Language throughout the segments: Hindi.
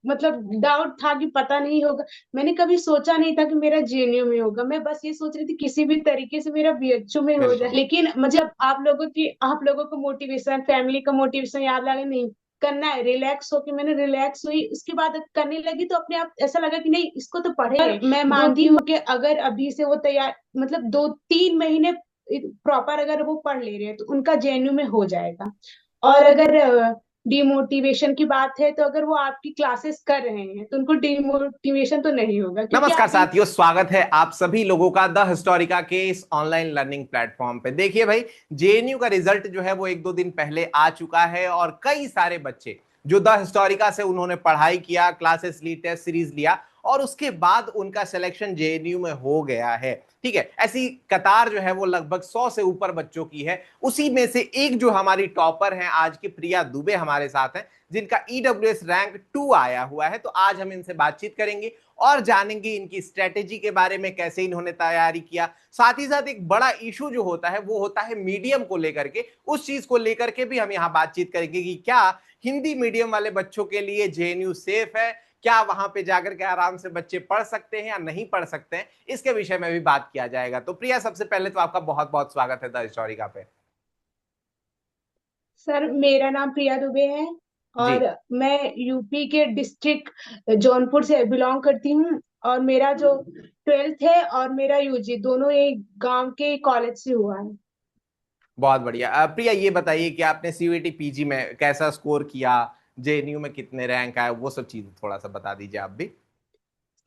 मतलब डाउट था कि पता नहीं होगा। मैंने कभी सोचा नहीं था कि मेरा जेएनयू में होगा। मैं बस ये सोच रही थी किसी भी तरीके से मेरा बीएचयू में हो जाए। बिल्कुल। लेकिन मतलब आप लोगों को मोटिवेशन, फैमिली का मोटिवेशन याद लगा नहीं करना है, रिलैक्स होके मैंने रिलैक्स हुई, उसके बाद करने लगी तो अपने आप ऐसा लगा कि नहीं इसको तो पढ़ेंगे। मैं मानती हूँ कि अगर अभी से वो तैयार मतलब 2-3 महीने प्रॉपर अगर वो पढ़ ले रहे हैं तो उनका जेएनयू में हो जाएगा। और अगर डिमोटिवेशन की बात है तो अगर वो आपकी क्लासेस कर रहे हैं तो उनको डिमोटिवेशन तो नहीं होगा, क्योंकि नमस्कार आपकी। साथियों, स्वागत है आप सभी लोगों का द हिस्टोरिका के इस ऑनलाइन लर्निंग प्लेटफॉर्म पे। देखिए भाई, जेएनयू का रिजल्ट जो है वो एक दो दिन पहले आ चुका है और कई सारे बच्चे जो द हिस्टोरिका से उन्होंने पढ़ाई किया, क्लासेस ली, टेस्ट सीरीज लिया और उसके बाद उनका सिलेक्शन जेएनयू में हो गया है। ठीक है, ऐसी कतार जो है वो लगभग 100 से ऊपर बच्चों की है। उसी में से एक जो हमारी टॉपर हैं आज की, प्रिया दुबे हमारे साथ हैं, जिनका ईडब्ल्यूएस रैंक 2 आया हुआ है। तो आज हम इनसे बातचीत करेंगे और जानेंगे इनकी स्ट्रेटेजी के बारे में, कैसे इन्होंने तैयारी किया। साथ ही साथ एक बड़ा इशू जो होता है वो होता है मीडियम को लेकर के, उस चीज को लेकर के भी हम यहाँ बातचीत करेंगे कि क्या हिंदी मीडियम वाले बच्चों के लिए जेएनयू सेफ है, क्या वहां पे जाकर के आराम से बच्चे पढ़ सकते हैं या नहीं पढ़ सकते हैं, इसके विषय में भी बात किया जाएगा। तो प्रिया, सबसे पहले तो आपका बहुत बहुत स्वागत है द हिस्टोरिका पे। सर, मेरा नाम प्रिया दुबे है जी। और मैं यूपी के डिस्ट्रिक्ट जौनपुर से बिलोंग करती हूँ। और मेरा जो 12th है और मेरा यूजी दोनों एक गांव के कॉलेज से हुआ है। बहुत बढ़िया। प्रिया, ये बताइए कि आपने सीयूईटी पीजी में कैसा स्कोर किया, जेएनयू में कितने रैंक आए, वो सब चीज थोड़ा सा बता दीजिए आप भी।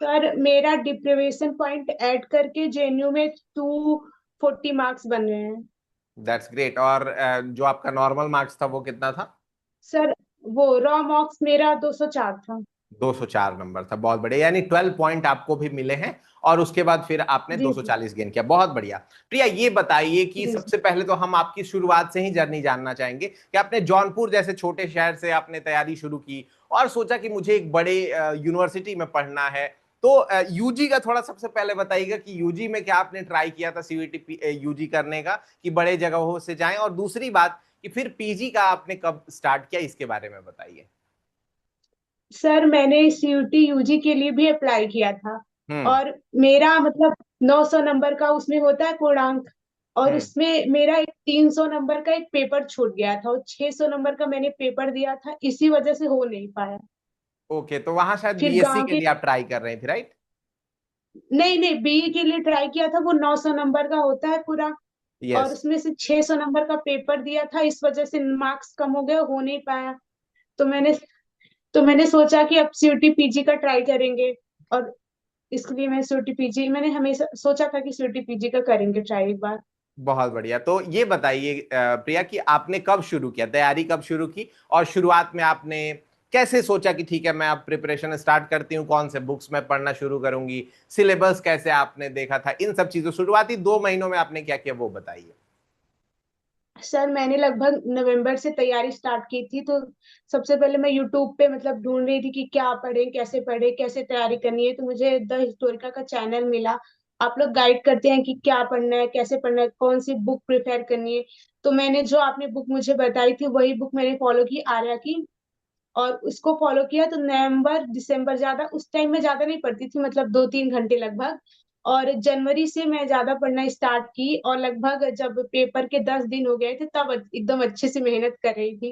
सर, मेरा डिप्रिवेशन पॉइंट ऐड करके जेएनयू में 240 मार्क्स बन रहे हैं। That's great. और जो आपका नॉर्मल मार्क्स था वो कितना था? सर, वो रॉ मार्क्स मेरा 204 था। 204 नंबर था। बहुत बढ़िया, यानी 12 पॉइंट आपको भी मिले हैं और उसके बाद फिर आपने जी जी। 240 गेन किया। बहुत बढ़िया। प्रिया, ये बताइए कि जी जी। सबसे पहले तो हम आपकी शुरुआत से ही जर्नी जानना चाहेंगे कि आपने जौनपुर जैसे छोटे शहर से आपने तैयारी शुरू की और सोचा कि मुझे एक बड़े यूनिवर्सिटी में पढ़ना है। तो यूजी का थोड़ा सबसे पहले बताइएगा कि यूजी में क्या आपने ट्राई किया था सीयूईटी यूजी करने का, कि बड़े जगहों से जाएं, और दूसरी बात कि फिर पीजी का आपने कब स्टार्ट किया, इसके बारे में बताइए। सर, मैंने सीयूटी यूजी के लिए भी अप्लाई किया था। हम्म। और मेरा मतलब 900 नंबर का उसमें होता है पूर्णांक। और हम्म। उसमें मेरा एक 300 नंबर का एक पेपर छूट गया था और 600 नंबर का मैंने पेपर दिया था, इसी वजह से हो नहीं पाया। ओके, तो वहां शायद फिर बीएससी गांव के के। लिए आप ट्राई कर रहे थे, राइट? नहीं नहीं, बीई के लिए ट्राई किया था, वो 900 नंबर का होता है पूरा। और यस। उसमें से 600 नंबर का पेपर दिया था, इस वजह से मार्क्स कम हो गए, हो नहीं पाया। तो मैंने सोचा कि अब सीयूटी पीजी का ट्राई करेंगे। और इसलिए मैं सीयूटी पीजी, मैंने हमेशा सोचा था कि सीयूटी पीजी का करेंगे ट्राई एक बार। बहुत बढ़िया। तो ये बताइए प्रिया, कि आपने कब शुरू किया, तैयारी कब शुरू की, और शुरुआत में आपने कैसे सोचा कि ठीक है मैं अब प्रिपरेशन स्टार्ट करती हूँ, कौन से बुक्स में पढ़ना शुरू करूंगी, सिलेबस कैसे आपने देखा था, इन सब चीजों, शुरुआती 2 महीनों में आपने क्या किया वो बताइए। सर, मैंने लगभग नवंबर से तैयारी स्टार्ट की थी। तो सबसे पहले मैं यूट्यूब पे मतलब ढूंढ रही थी कि क्या पढ़े कैसे तैयारी करनी है। तो मुझे द हिस्टोरिका का चैनल मिला। आप लोग गाइड करते हैं कि क्या पढ़ना है, कैसे पढ़ना है, कौन सी बुक प्रिफेयर करनी है। तो मैंने जो आपने बुक मुझे बताई थी वही बुक मैंने फॉलो की, आर्या की। और उसको फॉलो किया तो नवंबर दिसंबर, ज्यादा उस टाइम में ज्यादा नहीं पढ़ती थी, मतलब 2-3 घंटे लगभग। और जनवरी से मैं ज्यादा पढ़ना स्टार्ट की और लगभग जब पेपर के 10 दिन हो गए थे तब एकदम अच्छे से मेहनत कर रही थी।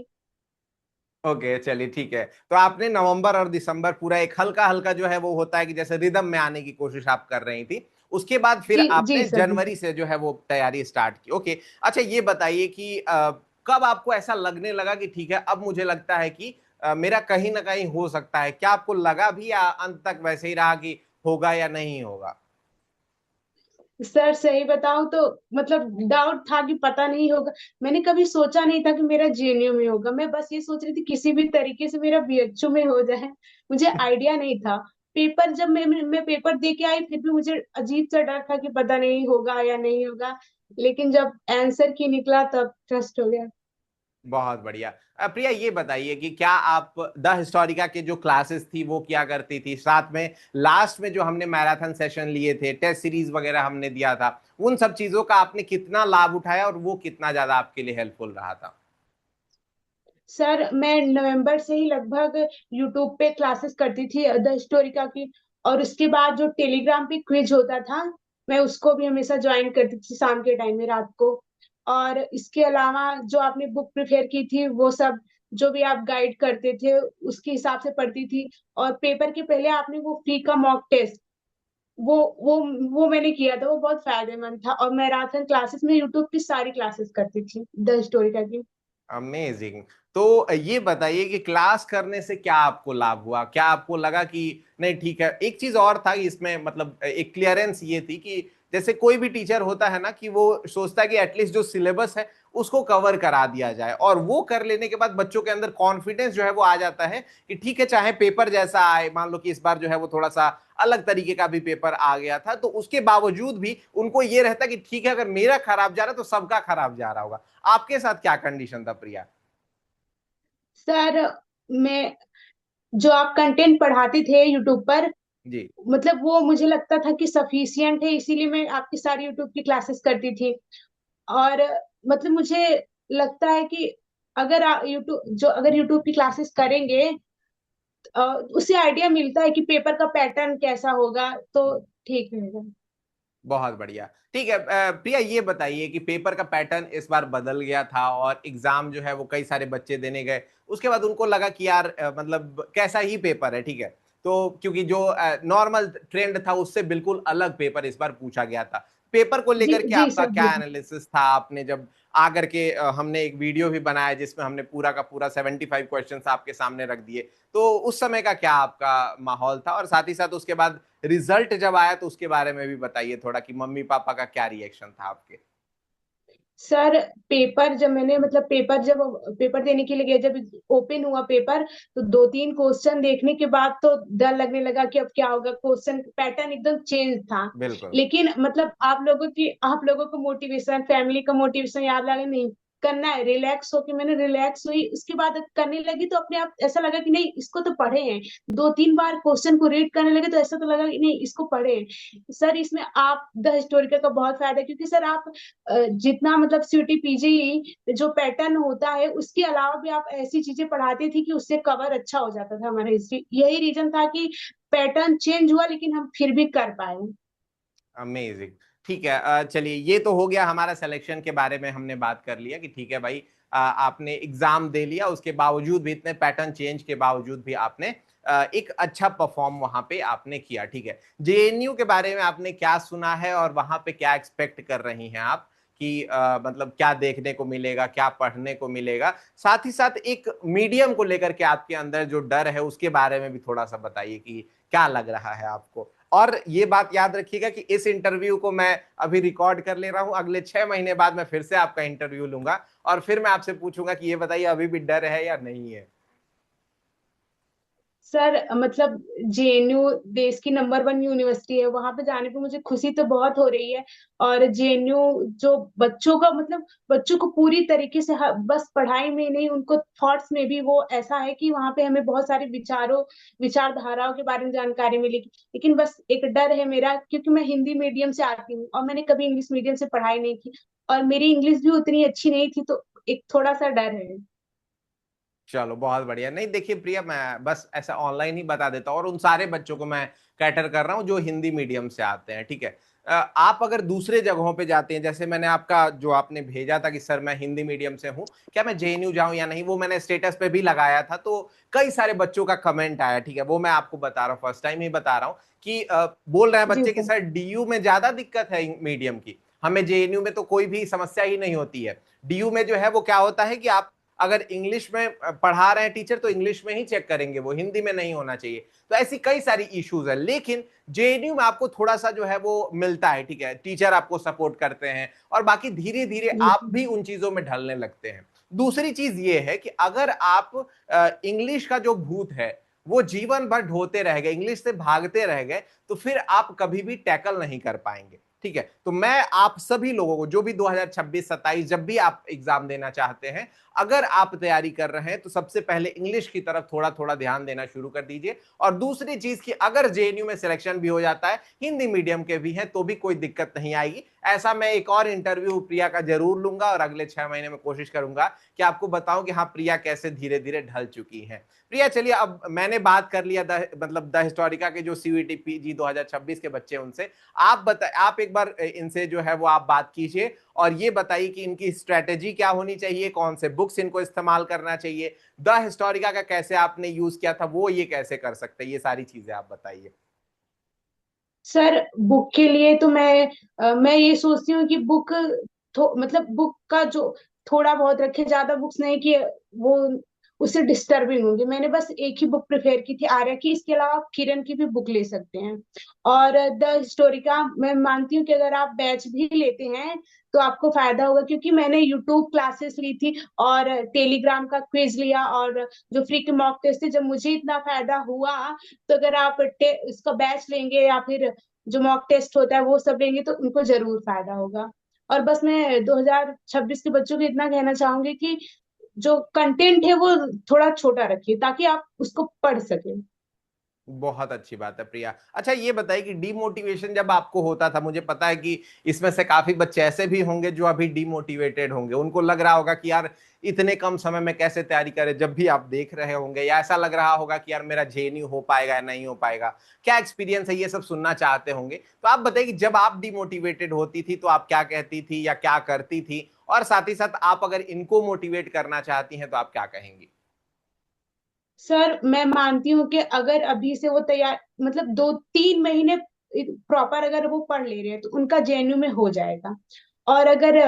ओके, चलिए ठीक है। तो आपने नवंबर और दिसंबर पूरा एक हल्का हल्का जो है वो होता है कि जैसे रिदम में आने की कोशिश आप कर रही थी, उसके बाद फिर जी जी आपने सर, जी जनवरी सर। से जो है वो तैयारी स्टार्ट की। ओके। अच्छा, ये बताइए कि कब आपको ऐसा लगने लगा कि ठीक है अब मुझे लगता है कि मेरा कहीं ना कहीं हो सकता है, क्या आपको लगा भी या अंत तक वैसे ही रहा कि होगा या नहीं होगा? सर, सही बताऊं तो मतलब डाउट था कि पता नहीं होगा। मैंने कभी सोचा नहीं था कि मेरा जेएनयू में होगा। मैं बस ये सोच रही थी किसी भी तरीके से मेरा बीएचयू में हो जाए। मुझे आइडिया नहीं था। पेपर जब मैं पेपर दे के आई फिर भी मुझे अजीब सा डर था कि पता नहीं होगा या नहीं होगा। लेकिन जब आंसर की निकला तब ट्रस्ट हो गया। बहुत बढ़िया। प्रिया, ये बताइए कि क्या आप द हिस्टोरिका के जो क्लासेस थी वो क्या करती थी, साथ में लास्ट में जो हमने मैराथन सेशन लिए थे, टेस्ट सीरीज वगैरह हमने दिया था, उन सब चीजों का आपने कितना लाभ उठाया और वो कितना ज्यादा आपके लिए हेल्पफुल रहा था? सर मैं नवंबर से ही लगभग यूट्यूब पे क्लासेस करती थी द हिस्टोरिका की। और उसके बाद जो टेलीग्राम पे क्विज होता था, मैं उसको भी हमेशा ज्वाइन करती थी शाम के टाइम में, रात को। और इसके अलावा जो आपने बुक प्रिपेयर की थी वो सब, जो भी आप गाइड करते थे उसके हिसाब से पढ़ती थी। और पेपर के पहले आपने वो फ्री का मॉक टेस्ट, वो वो वो मैंने किया था, वो बहुत फायदेमंद था। और मैराथन क्लासेस में यूट्यूब की सारी क्लासेस करती थी द हिस्टोरिका की। अमेजिंग। तो ये बताइए कि क्लास करने से क्या आपको लाभ हुआ, क्या आपको लगा कि नहीं ठीक है। एक चीज और था इसमें, मतलब एक क्लियरेंस ये थी कि जैसे कोई भी टीचर होता है ना कि वो सोचता है कि एटलीस्ट जो सिलेबस है उसको कवर करा दिया जाए, और वो कर लेने के बाद बच्चों के अंदर कॉन्फिडेंस जो है वो आ जाता है कि ठीक है, चाहे पेपर जैसा आए, मान लो कि इस बार जो है वो थोड़ा सा अलग तरीके का भी पेपर आ गया था, तो उसके बावजूद भी उनको ये रहता कि ठीक है, अगर मेरा खराब जा रहा है तो सबका खराब जा रहा होगा। आपके साथ क्या कंडीशन था प्रिया? सर मैं, जो आप कंटेंट पढ़ाते थे यूट्यूब पर, जी। मतलब वो मुझे लगता था कि सफिशियंट है, इसीलिए मैं आपकी सारी यूट्यूब की क्लासेस करती थी। और मतलब मुझे लगता है कि अगर अगर यूट्यूब की क्लासेस करेंगे, उससे आइडिया मिलता है कि पेपर का पैटर्न कैसा होगा, तो ठीक रहेगा। बहुत बढ़िया। ठीक है, प्रिया ये बताइए कि पेपर का पैटर्न इस बार बदल गया था और एग्जाम जो है वो कई सारे बच्चे देने गए, उसके बाद उनको लगा कि यार मतलब कैसा ही पेपर है, ठीक है। तो क्योंकि जो नॉर्मल ट्रेंड था उससे बिल्कुल अलग पेपर इस बार पूछा गया था। पेपर को जी लेकर के जी आपका सर, क्या जी। एनालिसिस था? आपने जब आकर के हमने एक वीडियो भी बनाया जिसमें हमने पूरा का पूरा 75 क्वेश्चंस आपके सामने रख दिए, तो उस समय का क्या आपका माहौल था? और साथ ही साथ उसके बाद रिजल्ट जब आया तो उसके बारे में भी बताइए थोड़ा कि मम्मी पापा का क्या रिएक्शन था आपके? सर पेपर जब मैंने, मतलब पेपर देने के लिए गया, जब ओपन हुआ पेपर, तो दो तीन क्वेश्चन देखने के बाद तो डर लगने लगा कि अब क्या होगा। क्वेश्चन पैटर्न एकदम चेंज था। बिल्कुल। लेकिन मतलब आप लोगों को मोटिवेशन, फैमिली का मोटिवेशन याद लगा, नहीं करना है, रिलैक्स होके मैंने रिलैक्स हुई, उसके बाद करने लगी तो अपने आप ऐसा लगा कि नहीं इसको तो पढ़े हैं। दो तीन बार क्वेश्चन को रीड करने लगे तो ऐसा तो लगा कि नहीं इसको पढ़े हैं। सर इसमें आप द हिस्टोरिकल का बहुत फायदा है, क्योंकि सर आप जितना मतलब सीटी पीजी जो पैटर्न होता है उसके अलावा भी आप ऐसी चीजें पढ़ाती थी कि उससे कवर अच्छा हो जाता था हमारा हिस्ट्री। यही रीजन था कि पैटर्न चेंज हुआ लेकिन हम फिर भी कर पाए। अमेजिंग। ठीक है, चलिए ये तो हो गया, हमारा सिलेक्शन के बारे में हमने बात कर लिया कि ठीक है भाई, आपने एग्जाम दे लिया, उसके बावजूद भी, इतने पैटर्न चेंज के बावजूद भी आपने एक अच्छा परफॉर्म वहां पे आपने किया। ठीक है, जेएनयू के बारे में आपने क्या सुना है और वहां पे क्या एक्सपेक्ट कर रही हैं आप कि मतलब क्या देखने को मिलेगा, क्या पढ़ने को मिलेगा? साथ ही साथ एक मीडियम को लेकर के आपके अंदर जो डर है उसके बारे में भी थोड़ा सा बताइए कि क्या लग रहा है आपको। और ये बात याद रखिएगा कि इस इंटरव्यू को मैं अभी रिकॉर्ड कर ले रहा हूं, अगले 6 महीने बाद मैं फिर से आपका इंटरव्यू लूंगा और फिर मैं आपसे पूछूंगा कि ये बताइए अभी भी डर है या नहीं है। सर मतलब जेएनयू देश की नंबर 1 यूनिवर्सिटी है, वहां पे जाने पे मुझे खुशी तो बहुत हो रही है। और जेएनयू जो बच्चों का, मतलब बच्चों को पूरी तरीके से बस पढ़ाई में नहीं, उनको थॉट्स में भी वो ऐसा है कि वहां पे हमें बहुत सारे विचारधाराओं के बारे में जानकारी मिलेगी। लेकिन बस एक डर है मेरा, क्योंकि मैं हिंदी मीडियम से आती हूँ और मैंने कभी इंग्लिश मीडियम से पढ़ाई नहीं की, और मेरी इंग्लिश भी उतनी अच्छी नहीं थी, तो एक थोड़ा सा डर है। चलो बहुत बढ़िया। नहीं देखिए प्रिया, मैं बस ऐसा ऑनलाइन ही बता देता हूँ और उन सारे बच्चों को मैं कैटर कर रहा हूँ जो हिंदी मीडियम से आते हैं, ठीक है। आप अगर दूसरे जगहों पे जाते हैं, जैसे मैंने आपका जो आपने भेजा था कि सर मैं हिंदी मीडियम से हूँ, क्या मैं जेएनयू जाऊं या नहीं, वो मैंने स्टेटस पे भी लगाया था, तो कई सारे बच्चों का कमेंट आया, ठीक है। वो मैं आपको बता रहा हूँ, फर्स्ट टाइम ही बता रहा हूँ कि बोल रहे हैं जी बच्चे कि सर। सर डीयू में ज्यादा दिक्कत है मीडियम की, हमें जेएनयू में तो कोई भी समस्या ही नहीं होती है। डीयू में जो है वो क्या होता है कि आप अगर इंग्लिश में पढ़ा रहे हैं टीचर तो इंग्लिश में ही चेक करेंगे, वो हिंदी में नहीं होना चाहिए। तो ऐसी कई सारी इश्यूज है, लेकिन जेएनयू में आपको थोड़ा सा जो है वो मिलता है, ठीक है, टीचर आपको सपोर्ट करते हैं और बाकी धीरे धीरे जी आप भी उन चीजों में ढलने लगते हैं। दूसरी चीज ये है कि अगर आप इंग्लिश का जो भूत है वो जीवन भर ढोते रह गए, इंग्लिश से भागते रह गए, तो फिर आप कभी भी टैकल नहीं कर पाएंगे। ठीक है, तो मैं आप सभी लोगों को, जो भी 2026-27 जब भी आप एग्जाम देना चाहते हैं, अगर आप तैयारी कर रहे हैं तो सबसे पहले इंग्लिश की तरफ थोड़ा थोड़ा ध्यान देना शुरू कर दीजिए। और दूसरी चीज कि अगर जेएनयू में सिलेक्शन भी हो जाता है, हिंदी मीडियम के भी हैं, तो भी कोई दिक्कत नहीं आएगी। ऐसा मैं एक और इंटरव्यू प्रिया का जरूर लूंगा और अगले 6 महीने में कोशिश करूंगा कि आपको बताऊं कि हाँ प्रिया कैसे धीरे धीरे ढल चुकी है। प्रिया चलिए, अब मैंने बात कर लिया मतलब द हिस्टोरिका के जो सीयूईटी पीजी 2026 के बच्चे उनसे, आप एक बार इनसे जो है वो आप बात कीजिए और ये बताइए कि इनकी स्ट्रेटेजी क्या होनी चाहिए, कौन से बुक्स इनको इस्तेमाल करना चाहिए, द हिस्टोरिका का कैसे आपने यूज किया था वो ये कैसे कर सकते हैं, ये सारी चीजें आप बताइए। सर बुक के लिए तो मैं ये सोचती हूँ कि बुक मतलब बुक का जो थोड़ा बहुत रखे, ज्यादा बुक्स नहीं कि वो उससे डिस्टर्बिंग होंगी। मैंने बस एक ही बुक प्रिफेयर की थी, आर्या की। इसके अलावा आप किरण की भी बुक ले सकते हैं। और द हिस्टोरिका मैं मानती हूँ कि अगर आप बैच भी लेते हैं तो आपको फायदा होगा, क्योंकि मैंने यूट्यूब क्लासेस ली थी और टेलीग्राम का क्विज लिया और जो फ्री के मॉक टेस्ट थे। जब मुझे इतना फायदा हुआ, तो अगर आप इसका बैच लेंगे या फिर जो मॉक टेस्ट होता है वो सब लेंगे तो उनको जरूर फायदा होगा। और बस मैं 2026 के बच्चों को इतना कहना चाहूंगी कि जो कंटेंट है वो थोड़ा छोटा रखिए ताकि आप उसको पढ़ सकें। बहुत अच्छी बात है प्रिया। अच्छा ये बताइए कि डीमोटिवेशन जब आपको होता था, मुझे पता है कि इसमें से काफी बच्चे ऐसे भी होंगे जो अभी डीमोटिवेटेड होंगे, उनको लग रहा होगा कि यार इतने कम समय में कैसे तैयारी करें, जब भी आप देख रहे होंगे, या ऐसा लग रहा होगा कि यार मेरा जेएनयू हो पाएगा या नहीं हो पाएगा, क्या एक्सपीरियंस है, ये सब सुनना चाहते होंगे। तो आप बताइए कि जब आप डीमोटिवेटेड होती थी तो आप क्या कहती थी या क्या करती थी, और साथ ही साथ आप अगर इनको मोटिवेट करना चाहती हैं तो आप क्या कहेंगी। सर मैं मानती हूँ कि अगर अभी से वो तैयार मतलब 2-3 महीने प्रॉपर अगर वो पढ़ ले रहे हैं तो उनका जेएनयू में हो जाएगा। और अगर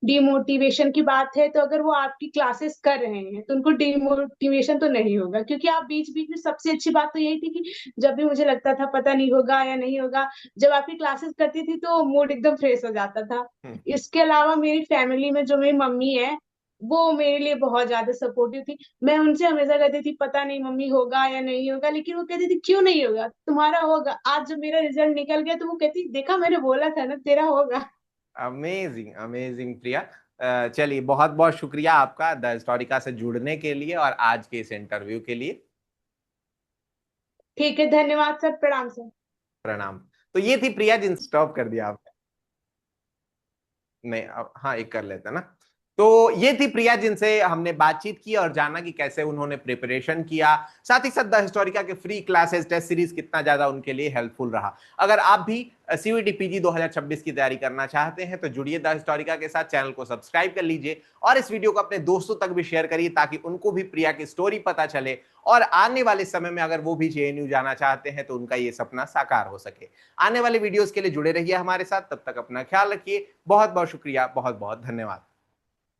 डिमोटिवेशन की बात है, तो अगर वो आपकी क्लासेस कर रहे हैं तो उनको डिमोटिवेशन तो नहीं होगा, क्योंकि आप बीच बीच में, सबसे अच्छी बात तो यही थी कि जब भी मुझे लगता था पता नहीं होगा या नहीं होगा, जब आपकी क्लासेस करती थी तो मूड एकदम फ्रेश हो जाता था। हम्म। इसके अलावा मेरी फैमिली में जो मेरी मम्मी है, वो मेरे लिए बहुत ज्यादा सपोर्टिव थी। मैं उनसे हमेशा कहती थी पता नहीं मम्मी होगा या नहीं होगा, लेकिन वो कहती थी क्यों नहीं होगा, तुम्हारा होगा। आज जब मेरा रिजल्ट निकल गया तो वो कहती देखा मैंने बोला था ना तेरा होगा। अमेजिंग अमेजिंग प्रिया। चलिए बहुत बहुत शुक्रिया आपका द हिस्टोरिका से जुड़ने के लिए और आज के इस इंटरव्यू के लिए। ठीक है, धन्यवाद सर, प्रणाम सर। प्रणाम। तो ये थी प्रिया, जिन स्टॉप कर दिया आपने। नहीं अब हाँ एक कर लेते हैं ना। तो ये थी प्रिया जिनसे हमने बातचीत की और जाना कि कैसे उन्होंने प्रिपरेशन किया, साथ ही साथ द हिस्टोरिका के फ्री क्लासेस टेस्ट सीरीज कितना ज्यादा उनके लिए हेल्पफुल रहा। अगर आप भी सीयूईटी पीजी 2026 की तैयारी करना चाहते हैं तो जुड़िए द हिस्टोरिका के साथ, चैनल को सब्सक्राइब कर लीजिए और इस वीडियो को अपने दोस्तों तक भी शेयर करिए ताकि उनको भी प्रिया की स्टोरी पता चले और आने वाले समय में अगर वो भी जेएनयू जाना चाहते हैं तो उनका ये सपना साकार हो सके। आने वाले वीडियोस के लिए जुड़े रहिए हमारे साथ, तब तक अपना ख्याल रखिए। बहुत बहुत शुक्रिया, बहुत बहुत धन्यवाद।